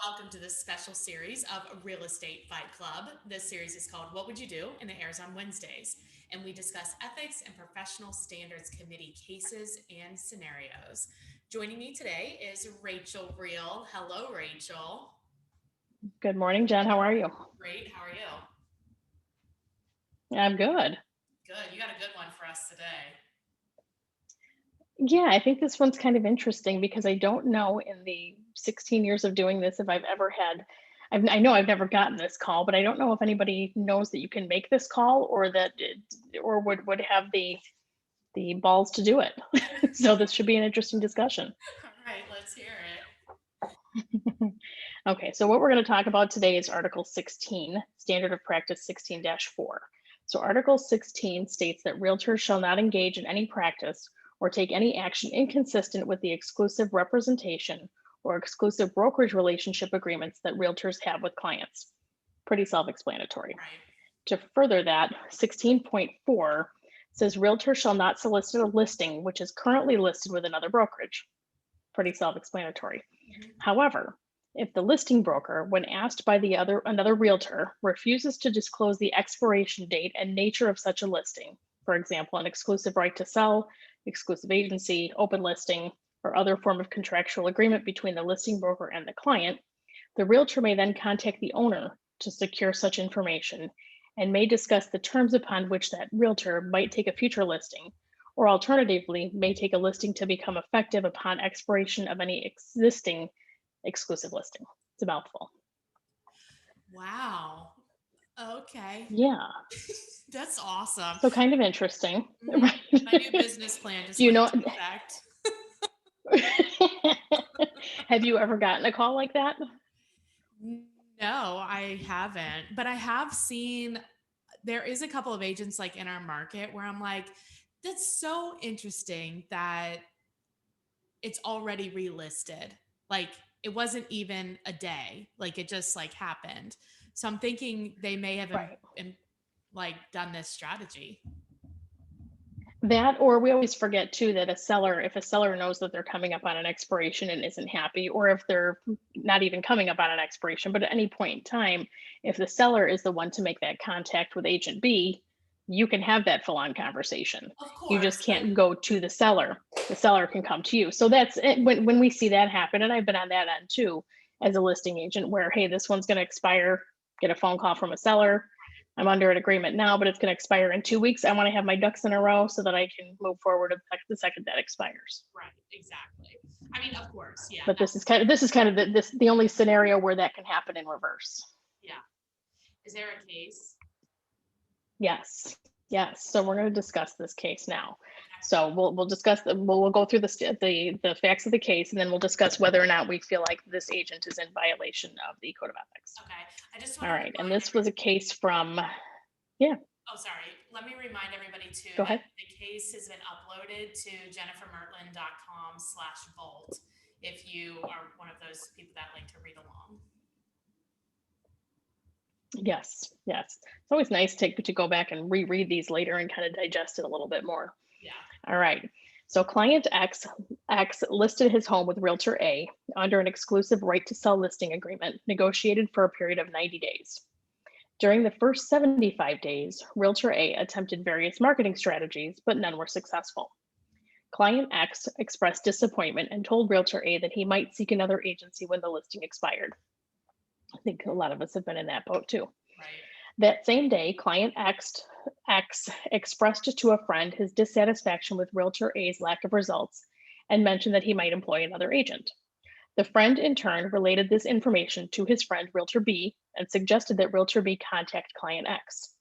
Welcome to this special series of Real Estate Fight Club. This series is called What Would You Do? And it airs on Wednesdays. And we discuss ethics and professional standards committee cases and scenarios. Joining me today is Rachael Real. Hello, Rachael. Good morning, Jen. How are you? Great. How are you? I'm good. Good. You got a good one for us today. Yeah, I think this one's kind of interesting because I don't know in the 16 years of doing this if I've ever had, I know I've never gotten this call, but I don't know if anybody knows that you can make this call or that or would have the balls to do it. So this should be an interesting discussion. All right, let's hear it. Okay, so what we're going to talk about today is Article 16, Standard of Practice 16-4. So Article 16 states that realtors shall not engage in any practice or take any action inconsistent with the exclusive representation or exclusive brokerage relationship agreements that realtors have with clients. Pretty self-explanatory. Right. To further that, 16.4 says realtors shall not solicit a listing which is currently listed with another brokerage. Pretty self-explanatory. Mhm. However, if the listing broker, when asked by another realtor, refuses to disclose the expiration date and nature of such a listing, for example, an exclusive right to sell, exclusive agency, open listing, or other form of contractual agreement between the listing broker and the client, the realtor may then contact the owner to secure such information and may discuss the terms upon which that realtor might take a future listing, or alternatively, may take a listing to become effective upon expiration of any existing exclusive listing. It's a mouthful. Wow. Okay. Yeah. That's awesome. So kind of interesting, Mhm. right? My new business plan Do just you went know? into effect. Have you ever gotten a call like that? No, I haven't, but I have seen there is a couple of agents like in our market where I'm like, that's so interesting that it's already relisted. Like it wasn't even a day, like it just like happened. So I'm thinking they may have Right. like done this strategy. That, or we always forget too that if a seller knows that they're coming up on an expiration and isn't happy, or if they're not even coming up on an expiration, but at any point in time, if the seller is the one to make that contact with agent B, you can have that full on conversation. Of You just course, but can't go to the seller. The seller can come to you. So that's it. When we see that happen, and I've been on that end too as a listing agent where, hey, this one's going to expire, get a phone call from a seller. I'm under an agreement now, but it's going to expire in 2 weeks. I want to have my ducks in a row so that I can move forward the second that expires. right, exactly. I mean, of course, yeah, But this is kind of the only scenario where that can happen in reverse. yeah. Is there a case? Yes, yes. So we're going to discuss this case now. Okay. So we'll discuss we'll go through the facts of the case, and then we'll discuss whether or not we feel like this agent is in violation of the code of ethics. Okay. I just want All to right, and remind this was a case from, yeah. Oh, sorry. Let me remind everybody too Go that ahead. the case has been uploaded to jennifermertlin.com/vault if you are one of those people that like to read along. Yes, yes. It's always nice to go back and reread these later and kind of digest it a little bit more. Yeah. All right. So client X listed his home with Realtor A under an exclusive right to sell listing agreement negotiated for a period of 90 days. During the first 75 days, Realtor A attempted various marketing strategies, but none were successful. Client X expressed disappointment and told Realtor A that he might seek another agency when the listing expired. I think a lot of us have been in that boat too. Right. That same day, X expressed to a friend his dissatisfaction with Realtor A's lack of results and mentioned that he might employ another agent. The friend, in turn, related this information to his friend Realtor B and suggested that Realtor B contact Client X.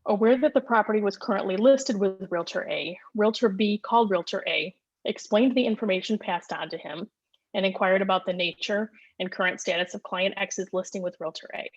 Aware that the property was currently listed with Realtor A, Realtor B called Realtor A, explained the information passed on to him, and inquired about the nature and current status of Client X's listing with Realtor A.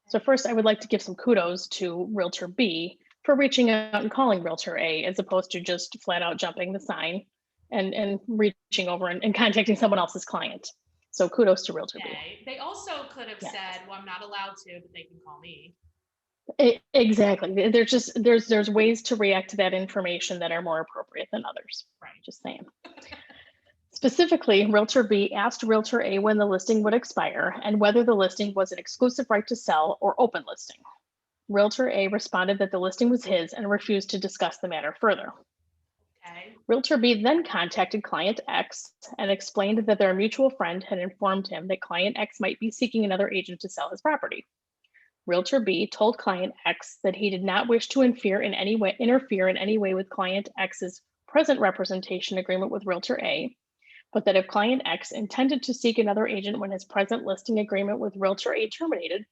So first, I would like to give some kudos to Realtor B for reaching out and calling Realtor A as opposed to just flat out jumping the sign and reaching over and contacting someone else's client. So kudos to Realtor B. Okay. They also could have Yeah, said, "Well, I'm not allowed to, but they can call me." exactly. There's ways to react to that information that are more appropriate than others. Right. Just saying. Specifically, Realtor B asked Realtor A when the listing would expire and whether the listing was an exclusive right to sell or open listing. Realtor A responded that the listing was his and refused to discuss the matter further. Okay. Realtor B then contacted Client X and explained that their mutual friend had informed him that Client X might be seeking another agent to sell his property. Realtor B told Client X that he did not wish to interfere in any way with Client X's present representation agreement with Realtor A, but that if Client X intended to seek another agent when his present listing agreement with Realtor A terminated,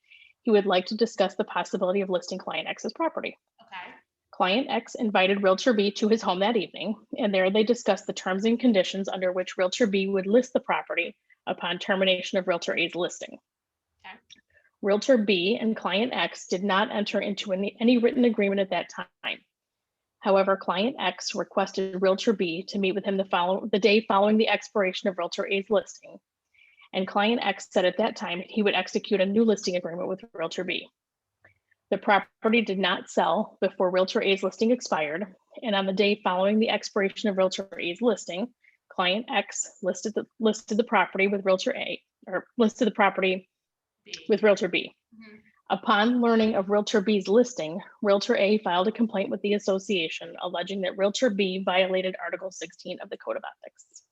he would like to discuss the possibility of listing Client X's property. Okay. Client X invited Realtor B to his home that evening, and there they discussed the terms and conditions under which Realtor B would list the property upon termination of Realtor A's listing. Okay. Realtor B and Client X did not enter into any written agreement at that time. However, Client X requested Realtor B to meet with him the day following the expiration of Realtor A's listing, and Client X said at that time he would execute a new listing agreement with Realtor B. The property did not sell before Realtor A's listing expired, and on the day following the expiration of Realtor A's listing, Client X listed the property with Realtor A, or listed the property with Realtor B. Mhm. Upon learning of Realtor B's listing, Realtor A filed a complaint with the association alleging that Realtor B violated Article 16 of the Code of Ethics.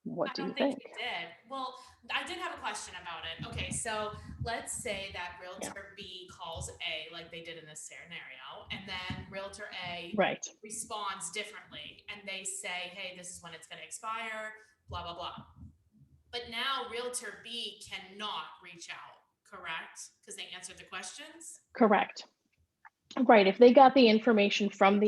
What I do you don't think think? it did. Well, I did have a question about it. Okay, so let's say that Yeah, Realtor B calls A like they did in this scenario, and then Realtor A right. responds differently and they say, hey, this is when it's going to expire, blah, blah, blah. But now Realtor B cannot reach out, correct? Because they answered the questions. Correct. Right. If they got the information from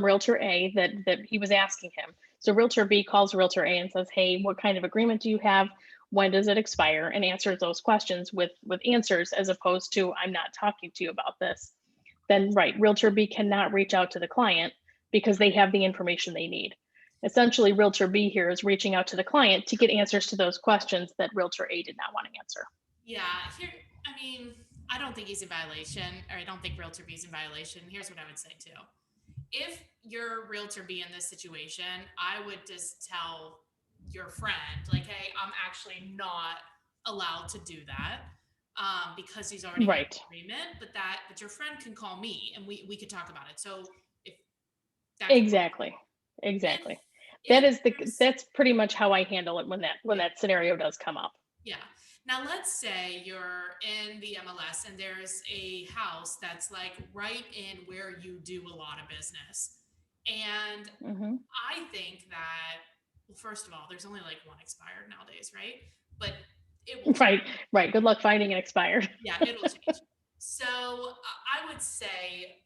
Realtor A that he was asking him. So Realtor B calls Realtor A and says, "Hey, what kind of agreement do you have? When does it expire?" and answers those questions with answers as opposed to, "I'm not talking to you about this." Then right, Realtor B cannot reach out to the client because they have the information they need. Essentially, Realtor B here is reaching out to the client to get answers to those questions that Realtor A did not want to answer. Yeah, here, I mean, I don't think he's in violation, or I don't think Realtor B is in violation. Here's what I would say too. If you're Realtor B in this situation, I would just tell your friend, like, hey, I'm actually not allowed to do that because he's already got Right. an agreement, but your friend can call me and we could talk about it. So if that's Exactly. if Exactly. if there's That's pretty much how I handle it when yeah, that scenario does come up. yeah. Now let's say you're in the MLS and there's a house that's like right in where you do a lot of business. And Mhm. I think that, well, first of all, there's only like one expired nowadays, right? But it will Right, change. right. Good luck finding an expired. Yeah, it'll change. So I would say,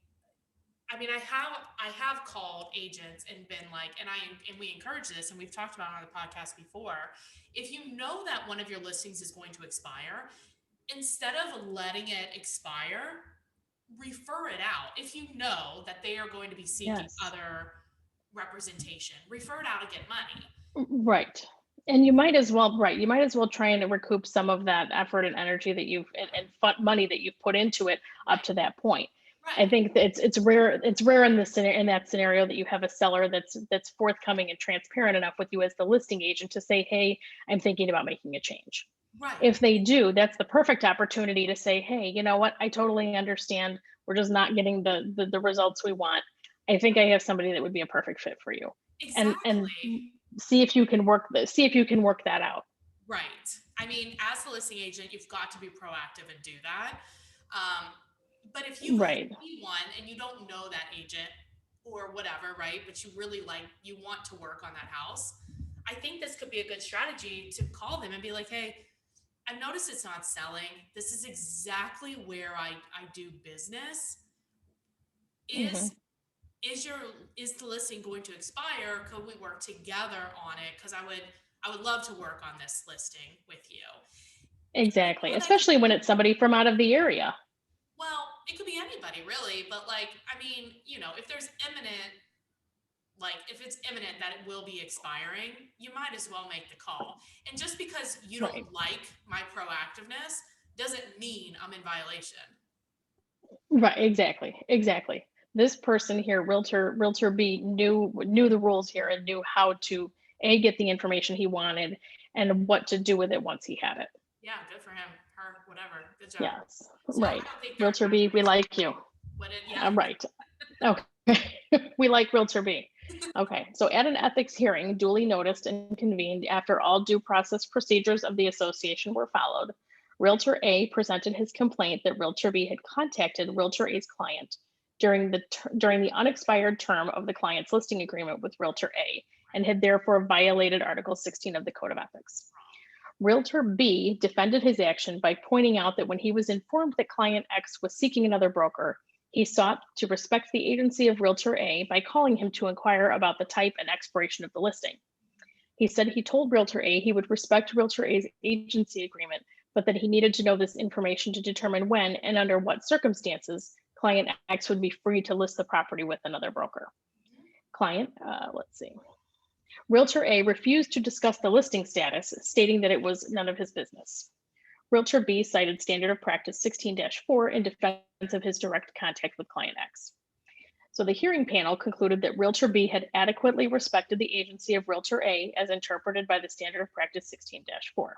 I mean, I have called agents and been like, and we encourage this, and we've talked about it on the podcast before. If you know that one of your listings is going to expire, instead of letting it expire, refer it out. If you know that they are going to be seeking Yes. other representation, refer it out and get money. Right. And you might as well, right, you might as well try and recoup some of that effort and energy that you've and money that you've put into it up Right. to that point. I Right. think that it's rare in that scenario that you have a seller that's forthcoming and transparent enough with you as the listing agent to say, "Hey, I'm thinking about making a change." Right. If they do, that's the perfect opportunity to say, "Hey, you know what? I totally understand. We're just not getting the results we want. I think I have somebody that would be a perfect fit for you." And Exactly. see if you can work that out. Right. I mean, as the listing agent, you've got to be proactive and do that. Um, but if you Right. see one and you don't know that agent or whatever, right? But you want to work on that house. I think this could be a good strategy to call them and be like, hey, I've noticed it's not selling. This is exactly where I do business. Hmm. Is is your is the listing going to expire? Could we work together on it? Because I would love to work on this listing with you. And I Exactly. know that Especially when it's somebody from out of the area. well, it could be anybody really, but like I mean, if there's imminent like if it's imminent that it will be expiring, you might as well make the call. And just because you Right. don't like my proactiveness doesn't mean I'm in violation. Right. Exactly. Exactly. This person here, realtor B, knew the rules here and knew how to get the information he wanted and what to do with it once he had it. Yeah, good for him. Her, whatever. Good job. Yes, So I right. don't think they're Realtor B, we like you. yeah. Right. Okay. We like Realtor B. Okay. So at an ethics hearing duly noticed and convened after all due process procedures of the association were followed, Realtor A presented his complaint that Realtor B had contacted Realtor A's client during the unexpired term of the client's listing agreement with Realtor A and had therefore violated Article 16 of the Code of Ethics. Realtor B defended his action by pointing out that when he was informed that client X was seeking another broker, he sought to respect the agency of Realtor A by calling him to inquire about the type and expiration of the listing. He said he told Realtor A he would respect Realtor A's agency agreement, but that he needed to know this information to determine when and under what circumstances client X would be free to list the property with another broker. Let's see. Realtor A refused to discuss the listing status, stating that it was none of his business. Realtor B cited Standard of Practice 16-4 in defense of his direct contact with client X. So the hearing panel concluded that Realtor B had adequately respected the agency of Realtor A as interpreted by the Standard of Practice 16-4.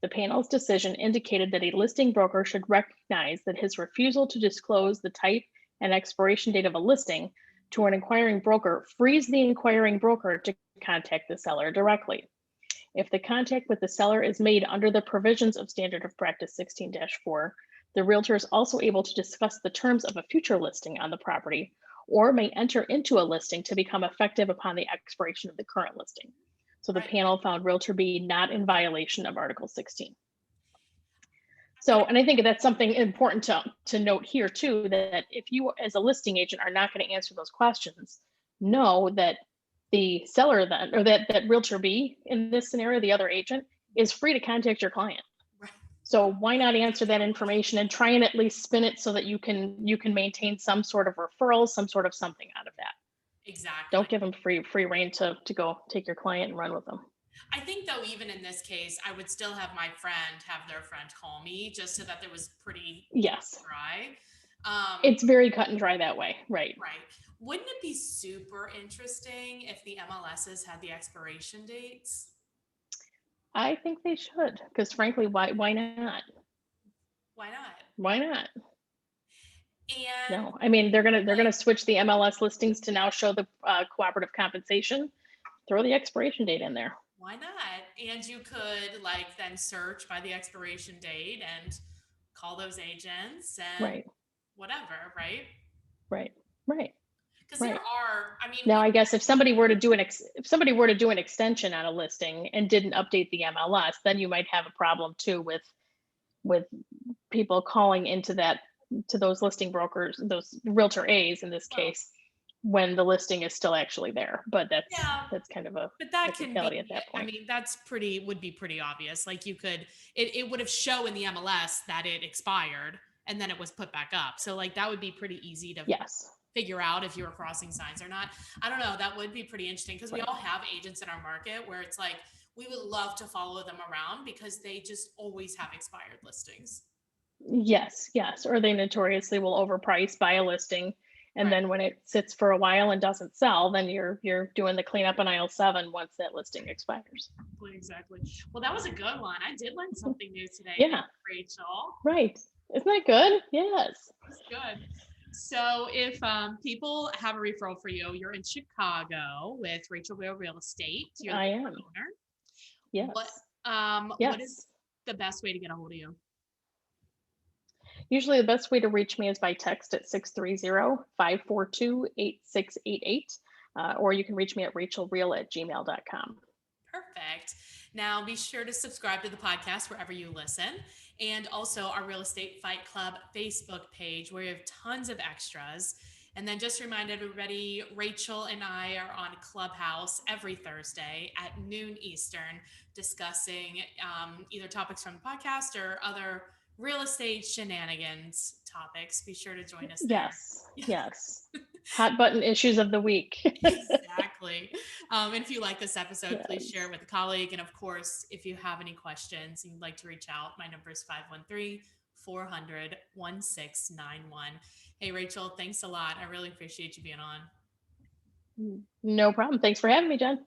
The panel's decision indicated that a listing broker should recognize that his refusal to disclose the type and expiration date of a listing to an inquiring broker frees the inquiring broker to contact the seller directly. If the contact with the seller is made under the provisions of Standard of Practice 16-4, the realtor is also able to discuss the terms of a future listing on the property or may enter into a listing to become effective upon the expiration of the current listing. So the panel found Realtor B not in violation of Article 16. So, and I think that's something important to note here too, that if you as a listing agent are not going to answer those questions, know that the seller then, or that Realtor B in this scenario, the other agent, is free to contact your client. Right. So why not answer that information and try and at least spin it so that you can maintain some sort of referral, some sort of something out of that. Exactly. Don't give them free reign to go take your client and run with them. I think though, even in this case, I would still have my friend have their friend call me just so that it was pretty dry. It's very cut and dry that way. Right. Right. Wouldn't it be super interesting if the MLSs had the expiration dates? I think they should, because frankly, why not? Why not? Why not? And no, I mean they're gonna switch the MLS listings to now show the cooperative compensation. Throw the expiration date in there. Why not? And you could then search by the expiration date and call those agents and whatever, right? Right. Because there are, I mean, now I guess if somebody were to do an extension on a listing and didn't update the MLS, then you might have a problem too with people calling into those listing brokers, those Realtor A's in this case, when the listing is still actually there. But that's kind of a technicality at that point. I mean, would be pretty obvious. Like you could, it would have shown in the MLS that it expired and then it was put back up. So that would be pretty easy to figure out if you were crossing signs or not. I don't know. That would be pretty interesting because we all have agents in our market where it's we would love to follow them around because they just always have expired listings. Yes. Or they notoriously will overprice, buy a listing, and then when it sits for a while and doesn't sell, then you're doing the cleanup on aisle 7 once that listing expires. Exactly. Well, that was a good one. I did learn something new today. Yeah. Rachel. Right. Isn't that good? Yes. That's good. So if people have a referral for you, you're in Chicago with Rachael Real Estate. You're the owner. Yes. What is the best way to get a hold of you? Usually the best way to reach me is by text at 630-542-8688. Or you can reach me at rachAelreal@gmail.com. Perfect. Now be sure to subscribe to the podcast wherever you listen. And also our Real Estate Fight Club Facebook page where we have tons of extras. And then just remind everybody, Rachael and I are on Clubhouse every Thursday at noon Eastern discussing either topics from the podcast or other real estate shenanigans topics. Be sure to join us there. Yes. Hot button issues of the week. Exactly. And if you like this episode, please share it with a colleague. And of course, if you have any questions and you'd like to reach out, my number is 513-400-1691. Hey, Rachael, thanks a lot. I really appreciate you being on. No problem. Thanks for having me, Jen.